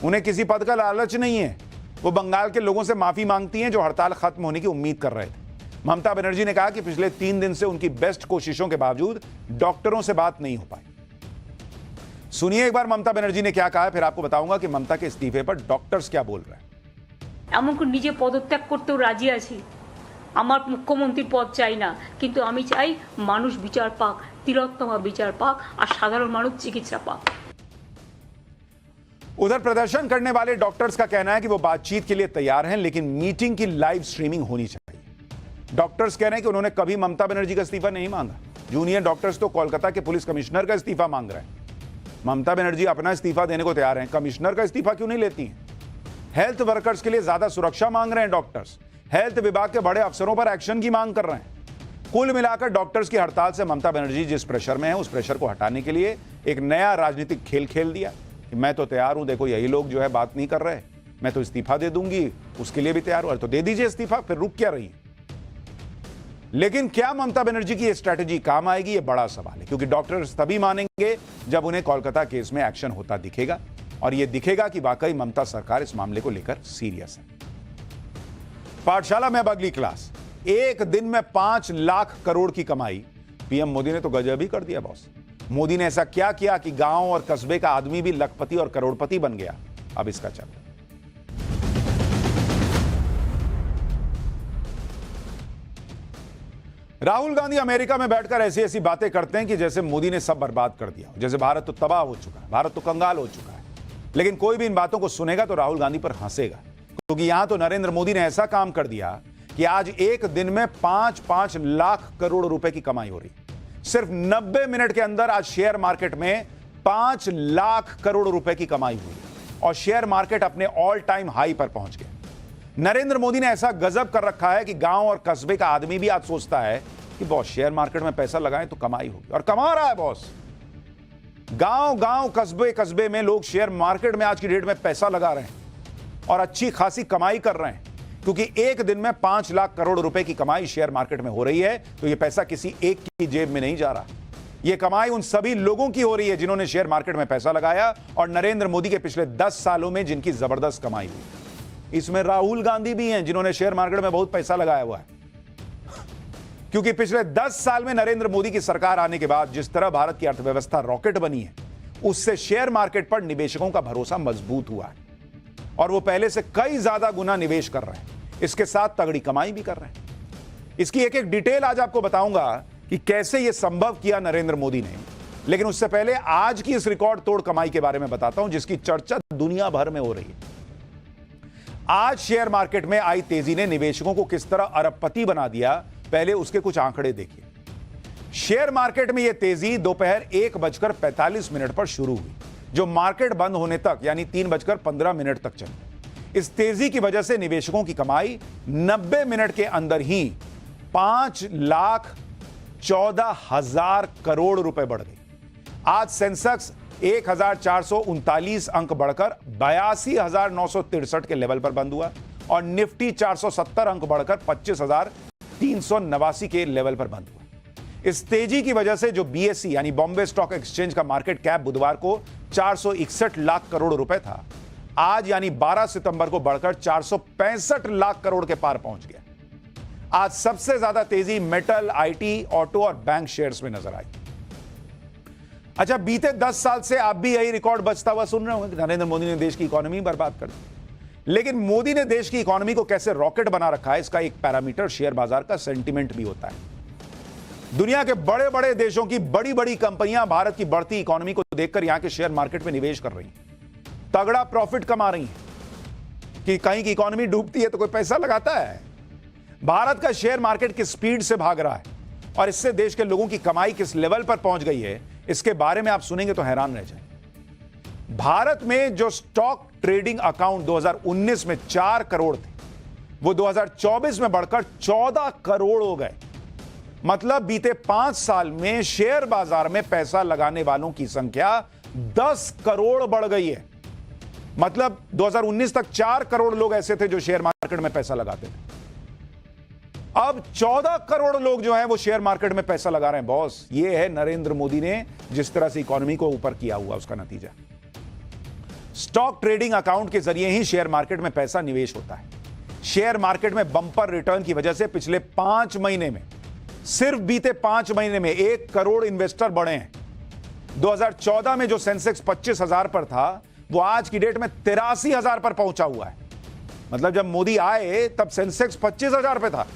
उन्हें किसी पद का लालच नहीं है। वो बंगाल के लोगों से माफी मांगती हैं जो हड़ताल खत्म होने की उम्मीद कर रहे थे। ममता बनर्जी ने कहा कि पिछले 3 दिन से उनकी बेस्ट कोशिशों के बावजूद डॉक्टरों से बात नहीं हो पाई। सुनिए एक बार ममता बनर्जी ने क्या कहा, फिर आपको बताऊंगा कि ममता के इस्तीफे पर डॉक्टर्स क्या बोल रहे हैं। এমনকি নিজে পদত্যাগ করতেও রাজি আছি, আমার মুখ্যমন্ত্রীর পদ চাই না, কিন্তু আমি চাই মানুষ বিচার পাক, তিলোত্তমা বিচার পাক আর সাধারণ মানুষ চিকিৎসা পাক। उधर प्रदर्शन करने वाले डॉक्टर्स का कहना है कि वो बातचीत के लिए तैयार हैं, लेकिन मीटिंग की लाइव स्ट्रीमिंग होनी चाहिए। डॉक्टर्स कह रहे हैं कि उन्होंने कभी ममता बनर्जी का इस्तीफा नहीं मांगा। जूनियर डॉक्टर्स तो कोलकाता के पुलिस कमिश्नर का इस्तीफा मांग रहे हैं। ममता बनर्जी अपना इस्तीफा देने को तैयार हैं, कमिश्नर का इस्तीफा क्यों नहीं लेती हैं? हेल्थ वर्कर्स के लिए ज्यादा सुरक्षा मांग रहे हैं डॉक्टर्स, हेल्थ विभाग के बड़े अफसरों पर एक्शन की मांग कर रहे हैं। कुल मिलाकर डॉक्टर्स की हड़ताल से ममता बनर्जी जिस प्रेशर में है, उस प्रेशर को हटाने के लिए एक नया राजनीतिक खेल खेल दिया कि मैं तो तैयार हूं, देखो यही लोग जो है बात नहीं कर रहे, मैं तो इस्तीफा दे दूंगी, उसके लिए भी तैयार हूं। तो दे दीजिए इस्तीफा, फिर रुक क्या रही है? लेकिन क्या ममता बनर्जी की यह स्ट्रैटेजी काम आएगी, यह बड़ा सवाल है, क्योंकि डॉक्टर्स तभी मानेंगे जब उन्हें कोलकाता केस में एक्शन होता दिखेगा और यह दिखेगा कि वाकई ममता सरकार इस मामले को लेकर सीरियस है। पाठशाला में अब अगली क्लास। एक दिन में 5 लाख करोड़ की कमाई। पीएम मोदी ने तो गजब ही कर दिया बॉस। मोदी ने ऐसा क्या किया कि गांव और कस्बे का आदमी भी लखपति और करोड़पति बन गया? अब इसका चल। राहुल गांधी अमेरिका में बैठकर ऐसी ऐसी बातें करते हैं कि जैसे मोदी ने सब बर्बाद कर दिया, जैसे भारत तो तबाह हो चुका है, भारत तो कंगाल हो चुका है। लेकिन कोई भी इन बातों को सुनेगा तो राहुल गांधी पर हंसेगा, क्योंकि यहां तो नरेंद्र मोदी ने ऐसा काम कर दिया कि आज एक दिन में 5-5 लाख करोड़ रुपए की कमाई हो रही। सिर्फ 90 मिनट के अंदर आज शेयर मार्केट में 5 लाख करोड़ रुपए की कमाई हुई और शेयर मार्केट अपने ऑल टाइम हाई पर पहुंच गया। नरेंद्र मोदी ने ऐसा गजब कर रखा है कि गांव और कस्बे का आदमी भी आज सोचता है कि बॉस शेयर मार्केट में पैसा लगाएं तो कमाई होगी, और कमा रहा है बॉस। गांव गांव कस्बे कस्बे में लोग शेयर मार्केट में आज की डेट में पैसा लगा रहे हैं और अच्छी खासी कमाई कर रहे हैं, क्योंकि एक दिन में 5 लाख करोड़ रुपए की कमाई शेयर मार्केट में हो रही है। तो यह पैसा किसी एक की जेब में नहीं जा रहा, यह कमाई उन सभी लोगों की हो रही है जिन्होंने शेयर मार्केट में पैसा लगाया और नरेंद्र मोदी के पिछले 10 सालों में जिनकी जबरदस्त कमाई हुई। इसमें राहुल गांधी भी हैं जिन्होंने शेयर मार्केट में बहुत पैसा लगाया हुआ है, क्योंकि पिछले 10 साल में नरेंद्र मोदी की सरकार आने के बाद जिस तरह भारत की अर्थव्यवस्था रॉकेट बनी है, उससे शेयर मार्केट पर निवेशकों का भरोसा मजबूत हुआ है और वो पहले से कई ज्यादा गुना निवेश कर रहे हैं, इसके साथ तगड़ी कमाई भी कर रहे हैं। इसकी एक एक डिटेल आज आपको बताऊंगा कि कैसे यह संभव किया नरेंद्र मोदी ने। लेकिन उससे पहले आज की इस रिकॉर्ड तोड़ कमाई के बारे में बताता हूं जिसकी चर्चा दुनिया भर में हो रही है। आज शेयर मार्केट में आई तेजी ने निवेशकों को किस तरह अरबपति बना दिया, पहले उसके कुछ आंकड़े देखिए। शेयर मार्केट में यह तेजी दोपहर 1:45 पर शुरू हुई, जो मार्केट बंद होने तक यानी 3:15 तक चली। इस तेजी की वजह से निवेशकों की कमाई 90 मिनट के अंदर ही 5,14,000 करोड़ रुपए बढ़ गई। आज सेंसेक्स 1,439 अंक बढ़कर 82,963 के लेवल पर बंद हुआ और निफ्टी 470 अंक बढ़कर 25,389 के लेवल पर बंद हुआ। इस तेजी की वजह से जो बीएसई यानी बॉम्बे स्टॉक एक्सचेंज का मार्केट कैप बुधवार को 461 लाख करोड़ रुपए था, आज यानी 12 सितंबर को बढ़कर 465 लाख करोड़ के पार पहुंच गया। आज सबसे ज्यादा तेजी मेटल, आईटी, ऑटो और बैंक शेयर्स में नजर आई। अच्छा, बीते 10 साल से आप भी यही रिकॉर्ड बचता हुआ सुन रहे होंगे कि नरेंद्र मोदी ने देश की इकोनॉमी बर्बाद कर दी। लेकिन मोदी ने देश की इकोनॉमी को कैसे रॉकेट बना रखा है, इसका एक पैरामीटर शेयर बाजार का सेंटीमेंट भी होता है। दुनिया के बड़े बड़े देशों की बड़ी बड़ी कंपनियां भारत की बढ़ती इकोनॉमी को देखकर यहां के शेयर मार्केट में निवेश कर रही हैं, तगड़ा प्रॉफिट कमा रही हैं। कि कहीं की इकोनॉमी डूबती है तो कोई पैसा लगाता है। भारत का शेयर मार्केट किस स्पीड से भाग रहा है और इससे देश के लोगों की कमाई किस लेवल पर पहुंच गई है, इसके बारे में आप सुनेंगे तो हैरान रह जाएंगे। भारत में जो स्टॉक ट्रेडिंग अकाउंट 2019 में 4 करोड़ थे, वो 2024 में बढ़कर 14 करोड़ हो गए। मतलब बीते 5 साल में शेयर बाजार में पैसा लगाने वालों की संख्या 10 करोड़ बढ़ गई है। मतलब 2019 तक 4 करोड़ लोग ऐसे थे जो शेयर मार्केट में पैसा लगाते थे, अब 14 करोड़ लोग जो हैं वो शेयर मार्केट में पैसा लगा रहे हैं। बॉस, ये है नरेंद्र मोदी ने जिस तरह से इकोनॉमी को ऊपर किया हुआ उसका नतीजा। स्टॉक ट्रेडिंग अकाउंट के जरिए ही शेयर मार्केट में पैसा निवेश होता है। शेयर मार्केट में बंपर रिटर्न की वजह से पिछले 5 महीने में, सिर्फ बीते 5 महीने में 1 करोड़ इन्वेस्टर बढ़े हैं। 2014 में जो सेंसेक्स 25,000 पर था, वो आज की डेट में 83,000 पर पहुंचा हुआ है। मतलब जब मोदी आए तब सेंसेक्स 25,000 पे था,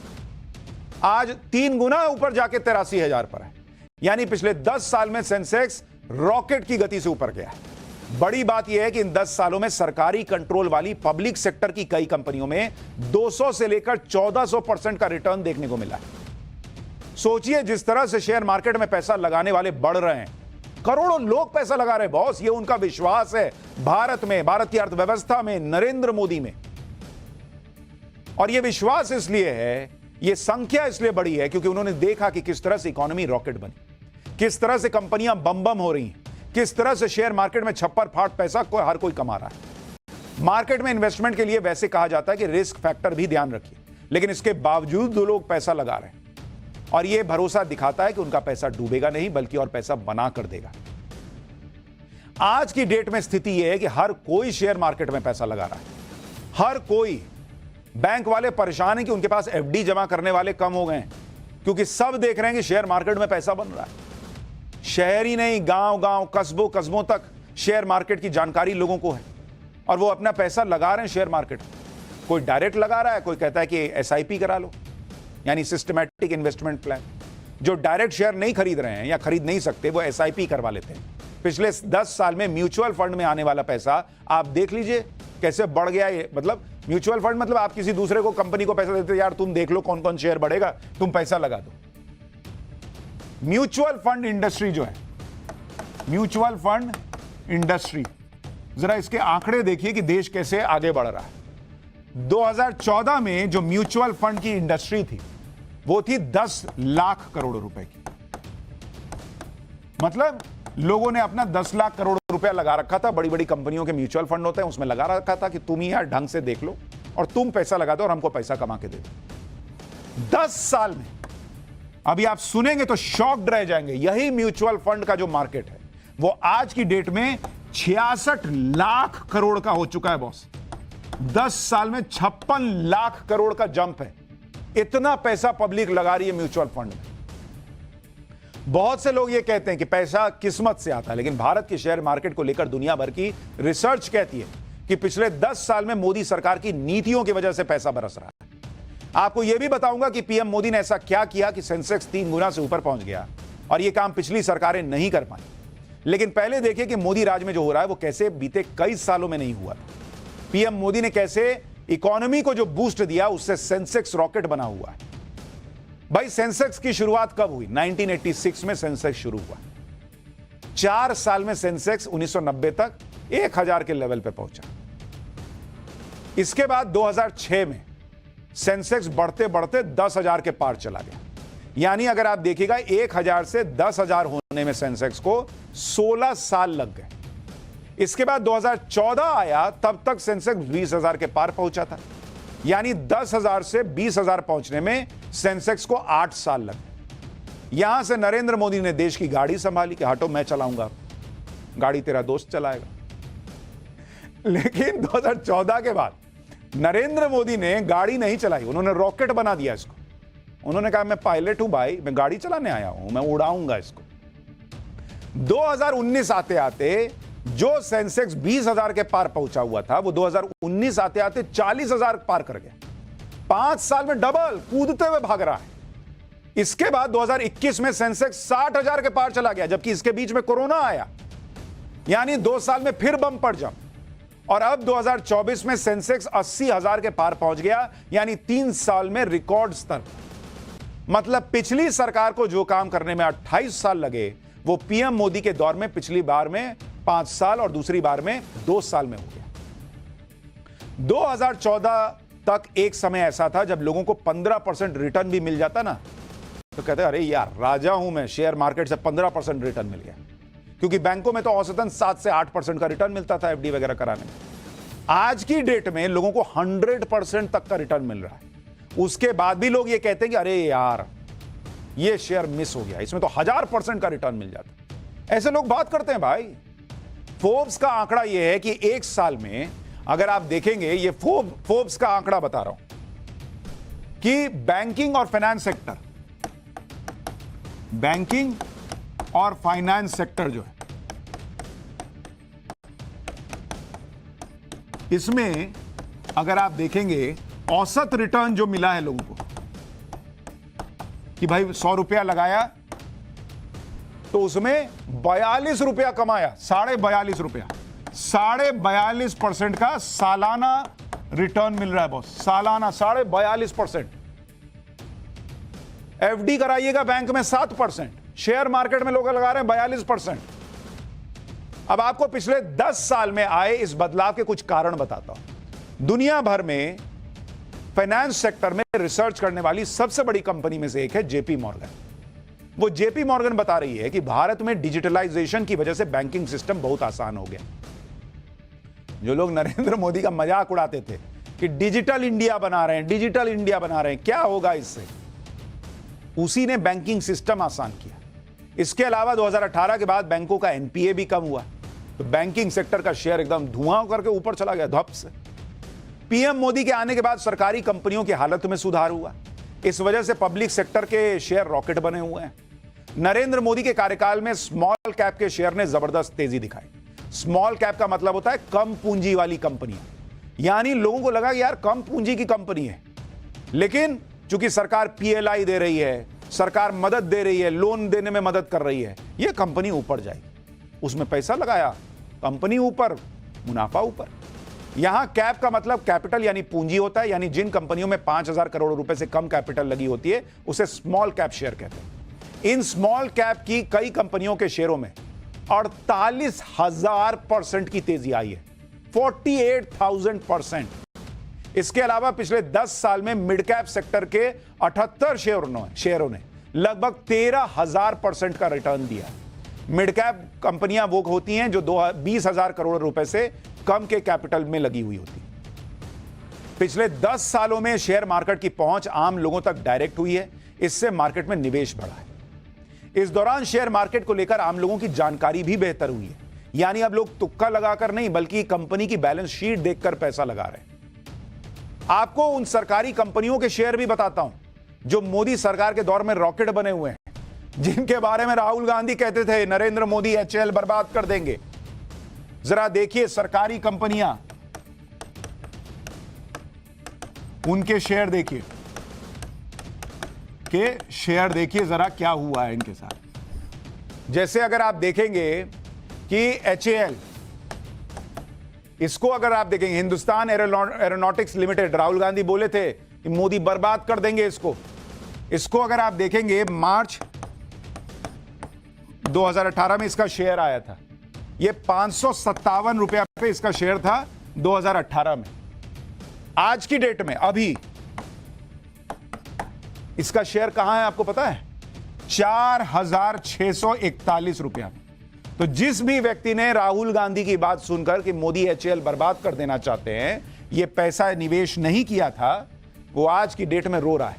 आज 3 गुना ऊपर जाके 83,000 पर है। यानी पिछले 10 साल में सेंसेक्स रॉकेट की गति से ऊपर गया है। बड़ी बात यह है कि इन 10 सालों में सरकारी कंट्रोल वाली पब्लिक सेक्टर की कई कंपनियों में 200 से लेकर 1400% का रिटर्न देखने को मिला है। सोचिए, जिस तरह से शेयर मार्केट में पैसा लगाने वाले बढ़ रहे हैं, करोड़ों लोग पैसा लगा रहे हैं। बॉस, ये उनका विश्वास है भारत में, भारत की अर्थव्यवस्था में, नरेंद्र मोदी में। और ये विश्वास इसलिए है, ये संख्या इसलिए बड़ी है क्योंकि उन्होंने देखा कि किस तरह से इकोनॉमी रॉकेट बनी, किस तरह से कंपनियां बम बम हो रही हैं, किस तरह से शेयर मार्केट में छप्पर फाट पैसा हर कोई कमा रहा है। मार्केट में इन्वेस्टमेंट के लिए वैसे कहा जाता है कि रिस्क फैक्टर भी ध्यान रखिए, लेकिन इसके बावजूद लोग पैसा लगा रहे हैं और यह भरोसा दिखाता है कि उनका पैसा डूबेगा नहीं बल्कि और पैसा बना कर देगा। आज की डेट में स्थिति यह है कि हर कोई शेयर मार्केट में पैसा लगा रहा है, हर कोई। बैंक वाले परेशान हैं कि उनके पास एफडी जमा करने वाले कम हो गए हैं, क्योंकि सब देख रहे हैं कि शेयर मार्केट में पैसा बन रहा है। शहर ही नहीं, गांव गांव, कस्बों तक शेयर मार्केट की जानकारी लोगों को है और वो अपना पैसा लगा रहे हैं शेयर मार्केट में। कोई डायरेक्ट लगा रहा है, कोई कहता है कि एसआईपी करा लो, यानी सिस्टमैटिक इन्वेस्टमेंट प्लान। जो डायरेक्ट शेयर नहीं खरीद रहे हैं या खरीद नहीं सकते, वो एसआईपी करवा लेते हैं। पिछले 10 साल में म्यूचुअल फंड में आने वाला पैसा आप देख लीजिए कैसे बढ़ गया है। मतलब म्यूचुअल फंड मतलब आप किसी दूसरे को, कंपनी को पैसा देते, यार तुम देख लो कौन कौन शेयर बढ़ेगा, तुम पैसा लगा दो। म्यूचुअल फंड इंडस्ट्री जो है, म्यूचुअल फंड इंडस्ट्री, जरा इसके आंकड़े देखिए कि देश कैसे आगे बढ़ रहा है। 2014 में जो म्यूचुअल फंड की इंडस्ट्री थी वो थी 10 लाख करोड़ रुपए की। मतलब लोगों ने अपना 10 लाख करोड़ रुपया लगा रखा था। बड़ी बड़ी कंपनियों के म्यूचुअल फंड होते हैं, उसमें लगा रखा था कि तुम ही यार ढंग से देख लो और तुम पैसा लगा दो और हमको पैसा कमा के दे दो। 10 साल में, अभी आप सुनेंगे तो शॉक्ड रह जाएंगे, यही म्यूचुअल फंड का जो मार्केट है वो आज की डेट में 66 लाख करोड़ का हो चुका है। बॉस, 10 साल में 56 लाख करोड़ का जंप है। इतना पैसा पब्लिक लगा रही है म्यूचुअल फंड में। बहुत से लोग ये कहते हैं कि पैसा किस्मत से आता है, लेकिन भारत के शेयर मार्केट को लेकर दुनिया भर की रिसर्च कहती है कि पिछले 10 साल में मोदी सरकार की नीतियों की वजह से पैसा बरस रहा है। आपको यह भी बताऊंगा कि पीएम मोदी ने ऐसा क्या किया कि सेंसेक्स 3 गुना से ऊपर पहुंच गया, और यह काम पिछली सरकारें नहीं कर पाई। लेकिन पहले देखिए कि मोदी राज में जो हो रहा है वो कैसे बीते कई सालों में नहीं हुआ था। पीएम मोदी ने कैसे इकोनॉमी को जो बूस्ट दिया, उससे सेंसेक्स रॉकेट बना हुआ है। भाई, सेंसेक्स की शुरुआत कब हुई? 1986 में सेंसेक्स शुरू हुआ। 4 साल में सेंसेक्स 1990 तक 1000 के लेवल पे पहुंचा। इसके बाद 2006 में सेंसेक्स बढ़ते बढ़ते 10,000 के पार चला गया। यानी अगर आप देखिएगा 1,000 से 10,000 होने में सेंसेक्स को 16 साल लग गए। इसके बाद 2014 आया, तब तक सेंसेक्स 20,000 के पार पहुंचा था। यानी 10,000 से 20,000 पहुंचने में सेंसेक्स को 8 साल लगे। यहां से नरेंद्र मोदी ने देश की गाड़ी संभाली कि हटो मैं चलाऊंगा, गाड़ी तेरा दोस्त चलाएगा। लेकिन 2014 के बाद नरेंद्र मोदी ने गाड़ी नहीं चलाई, उन्होंने रॉकेट बना दिया इसको। उन्होंने कहा मैं पायलट हूं भाई, मैं गाड़ी चलाने आया हूं, मैं उड़ाऊंगा इसको। 2019 आते आते जो सेंसेक्स 20,000 के पार पहुंचा हुआ था, वो 2019 आते आते 40,000 पार कर गया। 5 साल में डबल कूदते हुए भाग रहा है। इसके बाद 2021 में सेंसेक्स 60,000 के पार चला गया, जबकि इसके बीच में कोरोना आया। यानी 2 साल में फिर बम पड़ जम, और अब 2024 में सेंसेक्स 80,000 के पार पहुंच गया। यानी 3 साल में रिकॉर्ड स्तर। मतलब पिछली सरकार को जो काम करने में 28 साल लगे, वो पीएम मोदी के दौर में पिछली बार में 5 साल और दूसरी बार में 2 साल में हो गया। 2014 तक एक समय ऐसा था जब लोगों को 15% रिटर्न भी मिल जाता ना, तो कहते अरे यार राजा हूं मैं, शेयर मार्केट से 15% रिटर्न मिल गया। क्योंकि बैंकों में तो औसतन 7 से 8% का रिटर्न मिलता था एफडी वगैरह कराने में। आज की डेट में लोगों को 100% तक का रिटर्न मिल रहा है। उसके बाद भी लोग ये कहते हैं कि अरे यार ये शेयर मिस हो गया, इसमें तो 1000% का रिटर्न मिल जाता। ऐसे लोग बात करते हैं भाई। फोर्ब्स का आंकड़ा यह है कि एक साल में अगर आप देखेंगे, ये फोर्ब्स का आंकड़ा बता रहा हूं कि बैंकिंग और फाइनेंस सेक्टर, बैंकिंग और फाइनेंस सेक्टर जो है, इसमें अगर आप देखेंगे औसत रिटर्न जो मिला है लोगों को कि भाई 100 रुपया लगाया तो उसमें 42 रुपया कमाया, 42.5 रुपया, 42.5% का सालाना रिटर्न मिल रहा है बॉस। सालाना 42.5%। एफडी कराइएगा बैंक में 7%, शेयर मार्केट में लोग लगा रहे हैं 42%। अब आपको पिछले 10 साल में आए इस बदलाव के कुछ कारण बताता हूं। दुनिया भर में फाइनेंस सेक्टर में रिसर्च करने वाली सबसे बड़ी कंपनी में से एक है जेपी मॉर्गन। वो जेपी मॉर्गन बता रही है कि भारत में डिजिटलाइजेशन की वजह से बैंकिंग सिस्टम बहुत आसान हो गया। जो लोग नरेंद्र मोदी का मजाक उड़ाते थे कि डिजिटल इंडिया बना रहे हैं, डिजिटल इंडिया बना रहे हैं, क्या होगा इससे, उसी ने बैंकिंग सिस्टम आसान किया। इसके अलावा 2018 के बाद बैंकों का एनपीए भी कम हुआ, तो बैंकिंग सेक्टर का शेयर एकदम धुआं करके ऊपर चला गया धप से। पीएम मोदी के आने के बाद सरकारी कंपनियों की हालत में सुधार हुआ। इस वजह से पब्लिक सेक्टर के शेयर रॉकेट बने हुए हैं। नरेंद्र मोदी के कार्यकाल में स्मॉल कैप के शेयर ने जबरदस्त तेजी दिखाई। स्मॉल कैप का मतलब होता है कम पूंजी वाली कंपनियां। यानी लोगों को लगा कि यार कम पूंजी की कंपनी है, लेकिन चूंकि सरकार पीएलआई दे रही है, सरकार मदद दे रही है, लोन देने में मदद कर रही है, यह कंपनी ऊपर जाएगी। उसमें पैसा लगाया, कंपनी ऊपर, मुनाफा ऊपर। यहां कैप का मतलब कैपिटल यानी पूंजी होता है। यानी जिन कंपनियों में 5,000 करोड़ रुपए से कम कैपिटल लगी होती है उसे स्मॉल कैप शेयर कहते हैं। इन स्मॉल कैप की कई कंपनियों के शेयरों में 48,000% की तेजी आई है, 48,000%। इसके अलावा पिछले 10 साल में मिड कैप सेक्टर के 78 शेयरों ने लगभग 13,000% का रिटर्न दिया। मिड कैप कंपनियां वो होती हैं जो 20,000 करोड़ रुपए से कम के कैपिटल में लगी हुई होती। पिछले 10 सालों में शेयर मार्केट की पहुंच आम लोगों तक डायरेक्ट हुई है, इससे मार्केट में निवेश बढ़ा है। इस दौरान शेयर मार्केट को लेकर आम लोगों की जानकारी भी बेहतर हुई है। यानी अब लोग तुक्का लगाकर नहीं बल्कि कंपनी की बैलेंस शीट देखकर पैसा लगा रहे हैं। आपको उन सरकारी कंपनियों के शेयर भी बताता हूं जो मोदी सरकार के दौर में रॉकेट बने हुए हैं, जिनके बारे में राहुल गांधी कहते थे नरेंद्र मोदी एचएएल बर्बाद कर देंगे। जरा देखिए सरकारी कंपनियां, उनके शेयर देखिए, के शेयर देखिए जरा क्या हुआ है इनके साथ। जैसे अगर आप देखेंगे कि एचएएल, इसको अगर आप देखेंगे हिंदुस्तान एरोनॉटिक्स लिमिटेड, राहुल गांधी बोले थे कि मोदी बर्बाद कर देंगे इसको अगर आप देखेंगे मार्च 2018 में इसका शेयर आया था, ये 557 रुपया पे इसका शेयर था 2018 में। आज की डेट में अभी इसका शेयर कहां है आपको पता है? 4,641 रुपया। तो जिस भी व्यक्ति ने राहुल गांधी की बात सुनकर कि मोदी HAL बर्बाद कर देना चाहते हैं, यह पैसा निवेश नहीं किया था, वो आज की डेट में रो रहा है।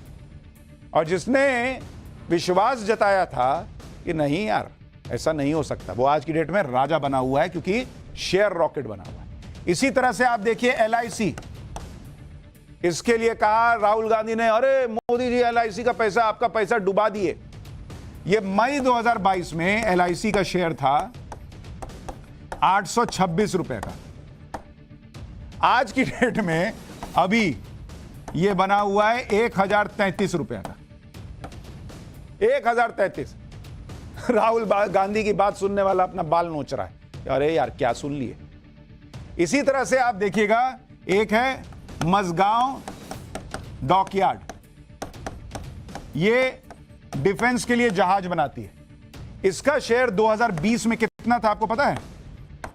और जिसने विश्वास जताया था कि नहीं यार ऐसा नहीं हो सकता, वो आज की डेट में राजा बना हुआ है, क्योंकि शेयर रॉकेट बना हुआ है। इसी तरह से आप देखिए LIC, इसके लिए कहा राहुल गांधी ने, अरे मोदी जी LIC का पैसा, आपका पैसा डुबा दिए। ये मई 2022 में LIC का शेयर था 826 रुपए का। आज की डेट में अभी ये बना हुआ है 1033 रुपए का। 1033। राहुल गांधी की बात सुनने वाला अपना बाल नोच रहा है, अरे यार क्या सुन लिए। इसी तरह से आप देखिएगा, एक है मजगांव डॉकयार्ड, ये डिफेंस के लिए जहाज बनाती है। इसका शेयर 2020 में कितना था आपको पता है?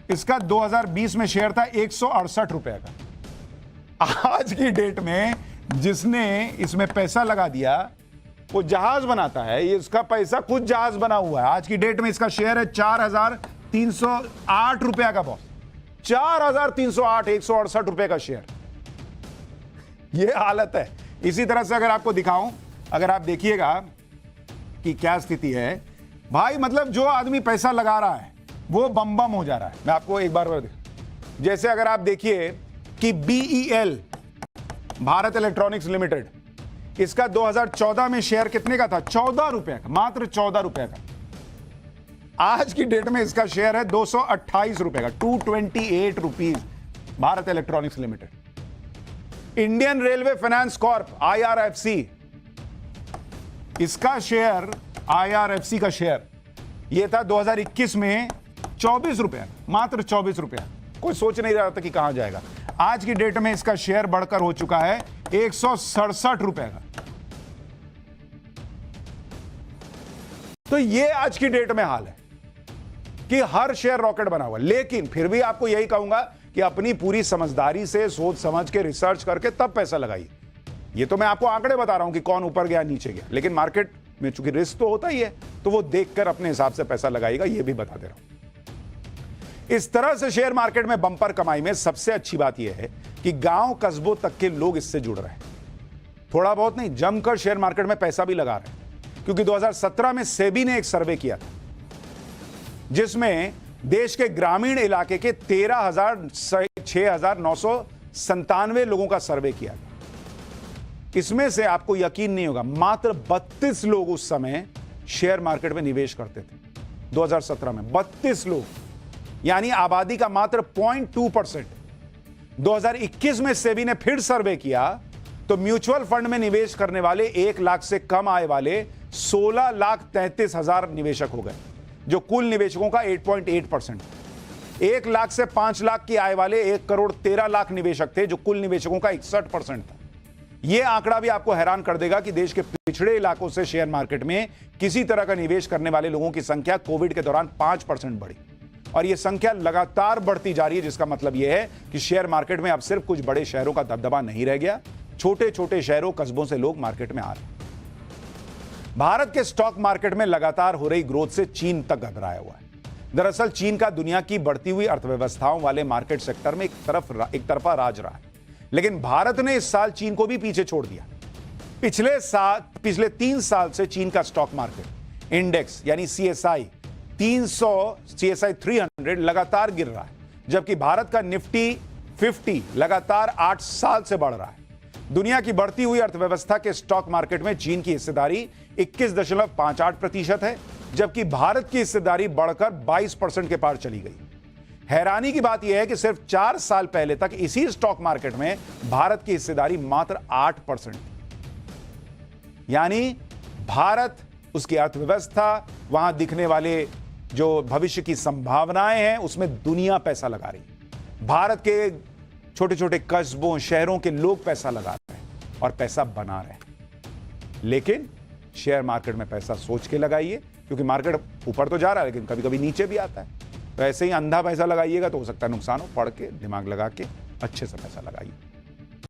इसका 2020 में शेयर था 168 रुपए का। आज की डेट में जिसने इसमें पैसा लगा दिया वो जहाज बनाता है, ये इसका पैसा खुद जहाज बना हुआ है। आज की डेट में इसका शेयर है 4,308 रुपया का बॉस। 4,308, 168 रुपए का शेयर। ये हालत है। इसी तरह से अगर आपको दिखाऊं, अगर आप देखिएगा कि क्या स्थिति है भाई, मतलब जो आदमी पैसा लगा रहा है वो बम बम हो जा रहा है। मैं आपको एक बार जैसे अगर आप देखिए कि BEL, भारत इलेक्ट्रॉनिक्स लिमिटेड, इसका 2014 में शेयर कितने का था? 14 रुपए का, मात्र 14 रुपए का। आज की डेट में इसका शेयर है 228 रुपए का, 228 rupees, Bharat electronics limited. Indian railway finance Corp, IRFC, इसका शेयर, IRFC का शेयर यह था 2021 में 24 रुपया, मात्र 24 रुपया। कोई सोच नहीं रहा था कि कहां जाएगा। आज की डेट में इसका शेयर बढ़कर हो चुका है 167 रुपए का। तो यह आज की डेट में हाल है कि हर शेयर रॉकेट बना हुआ। लेकिन फिर भी आपको यही कहूंगा कि अपनी पूरी समझदारी से, सोच समझ के, रिसर्च करके तब पैसा लगाइए। ये तो मैं आपको आंकड़े बता रहा हूं कि कौन ऊपर गया नीचे गया, लेकिन मार्केट में चूंकि रिस्क तो होता ही है, तो वो देखकर अपने हिसाब से पैसा लगाएगा, ये भी बता दे रहा हूं। इस तरह से शेयर मार्केट में बंपर कमाई में सबसे अच्छी बात यह है कि गांव कस्बों तक के लोग इससे जुड़ रहे हैं। थोड़ा बहुत नहीं, जमकर शेयर मार्केट में पैसा भी लगा रहे हैं। क्योंकि 2017 में सेबी ने एक सर्वे किया था जिसमें देश के ग्रामीण इलाके के 6,997 लोगों का सर्वे किया गया। इसमें से आपको यकीन नहीं होगा, मात्र 32 लोग उस समय शेयर मार्केट में निवेश करते थे। 2017 में 32 लोग, यानी आबादी का मात्र 0.2%। 2021 में सेबी ने फिर सर्वे किया तो म्यूचुअल फंड में निवेश करने वाले 1 लाख से कम आय वाले 16,33,000 निवेशक हो गए, जो कुल निवेशकों का 8.8%। 1 लाख से 5 लाख की आय वाले 1,13,00,000 निवेशक थे, जो कुल निवेशकों का 61% था। यह आंकड़ा भी आपको हैरान कर देगा कि देश के पिछड़े इलाकों से शेयर मार्केट में किसी तरह का निवेश करने वाले लोगों की संख्या कोविड के दौरान 5% बढ़ी, और यह संख्या लगातार बढ़ती जा रही है। जिसका मतलब यह है कि शेयर मार्केट में अब सिर्फ कुछ बड़े शहरों का दबदबा नहीं रह गया, छोटे छोटे शहरों, कस्बों से लोग मार्केट में आ रहे हैं। भारत के स्टॉक मार्केट में लगातार हो रही ग्रोथ से चीन तक घबराया हुआ है। दरअसल चीन का दुनिया की बढ़ती हुई अर्थव्यवस्थाओं वाले मार्केट सेक्टर में एक तरफा राज रहा है, लेकिन भारत ने इस साल चीन को भी पीछे छोड़ दिया। पिछले 3 साल से चीन का स्टॉक मार्केट इंडेक्स यानी CSI 300 लगातार गिर रहा है, जबकि भारत का निफ्टी 50 लगातार 8 साल से बढ़ रहा है। दुनिया की बढ़ती हुई अर्थव्यवस्था के स्टॉक मार्केट में चीन की हिस्सेदारी 21.58% है, जबकि भारत की हिस्सेदारी बढ़कर 22% के पार चली गई। हैरानी की बात यह है कि सिर्फ 4 साल पहले तक इसी स्टॉक मार्केट में भारत की हिस्सेदारी मात्र 8%, यानी भारत, उसकी अर्थव्यवस्था, वहां दिखने वाले जो भविष्य की संभावनाएं हैं, उसमें दुनिया पैसा लगा रही है। भारत के छोटे छोटे कस्बों, शहरों के लोग पैसा लगा रहे हैं और पैसा बना रहे हैं। लेकिन शेयर मार्केट में पैसा सोच के लगाइए, क्योंकि मार्केट ऊपर तो जा रहा है लेकिन कभी कभी नीचे भी आता है। तो ऐसे ही अंधा पैसा लगाइएगा तो हो सकता है नुकसान हो। पढ़ के, दिमाग लगा के अच्छे से पैसा लगाइए।